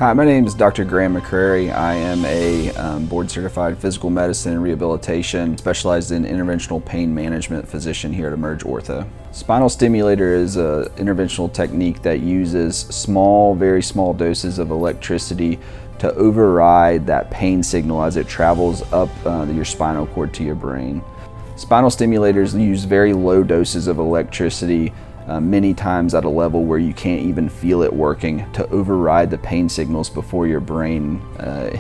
Hi, my name is Dr. Graham McRary. I am a board-certified physical medicine and rehabilitation specialized in interventional pain management physician here at EmergeOrtho. Spinal stimulator is an interventional technique that uses small, very small doses of electricity to override that pain signal as it travels up your spinal cord to your brain. Spinal stimulators use very low doses of electricity many times at a level where you can't even feel it working to override the pain signals before your brain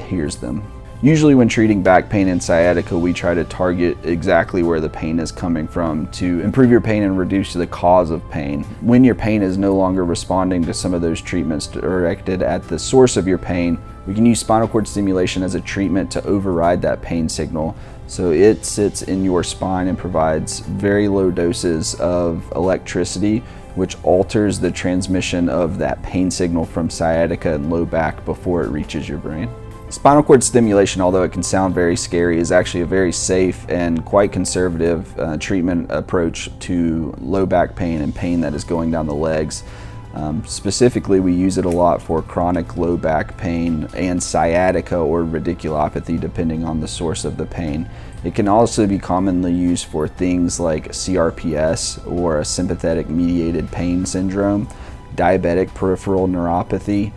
hears them. Usually when treating back pain and sciatica, we try to target exactly where the pain is coming from to improve your pain and reduce the cause of pain. When your pain is no longer responding to some of those treatments directed at the source of your pain, we can use spinal cord stimulation as a treatment to override that pain signal. So it sits in your spine and provides very low doses of electricity, which alters the transmission of that pain signal from sciatica and low back before it reaches your brain. Spinal cord stimulation, although it can sound very scary, is actually a very safe and quite conservative treatment approach to low back pain and pain that is going down the legs. Specifically, we use it a lot for chronic low back pain and sciatica or radiculopathy, depending on the source of the pain. It can also be commonly used for things like CRPS or a sympathetic mediated pain syndrome, diabetic peripheral neuropathy,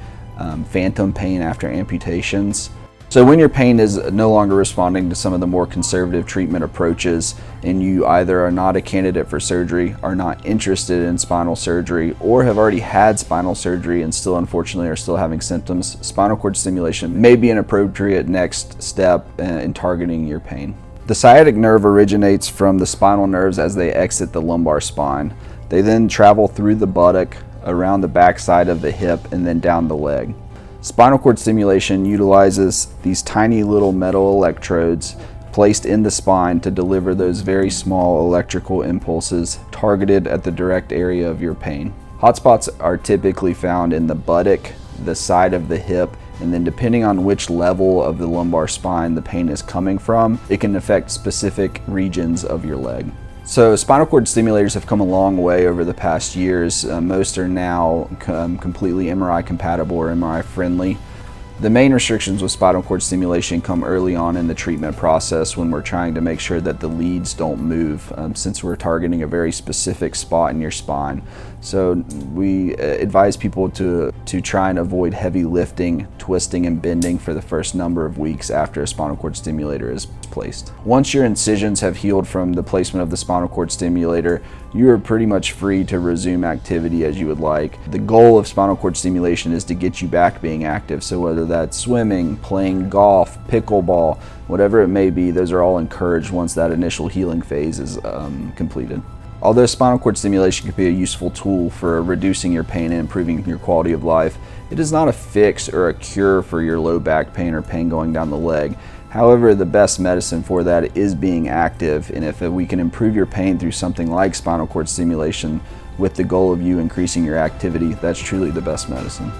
phantom pain after amputations. So when your pain is no longer responding to some of the more conservative treatment approaches and you either are not a candidate for surgery, are not interested in spinal surgery, or have already had spinal surgery and still unfortunately are still having symptoms, spinal cord stimulation may be an appropriate next step in targeting your pain. The sciatic nerve originates from the spinal nerves as they exit the lumbar spine. They then travel through the buttock, around the backside of the hip, and then down the leg. Spinal cord stimulation utilizes these tiny little metal electrodes placed in the spine to deliver those very small electrical impulses targeted at the direct area of your pain. Hotspots are typically found in the buttock, the side of the hip, and then depending on which level of the lumbar spine the pain is coming from, it can affect specific regions of your leg. So spinal cord stimulators have come a long way over the past years. Most are now completely MRI compatible or MRI friendly. The main restrictions with spinal cord stimulation come early on in the treatment process when we're trying to make sure that the leads don't move, since we're targeting a very specific spot in your spine. So we advise people to try and avoid heavy lifting, twisting, and bending for the first number of weeks after a spinal cord stimulator is placed. Once your incisions have healed from the placement of the spinal cord stimulator, you are pretty much free to resume activity as you would like. The goal of spinal cord stimulation is to get you back being active. So whether that's swimming, playing golf, pickleball, whatever it may be, those are all encouraged once that initial healing phase is completed. Although spinal cord stimulation can be a useful tool for reducing your pain and improving your quality of life, it is not a fix or a cure for your low back pain or pain going down the leg. However, the best medicine for that is being active, and if we can improve your pain through something like spinal cord stimulation with the goal of you increasing your activity, that's truly the best medicine.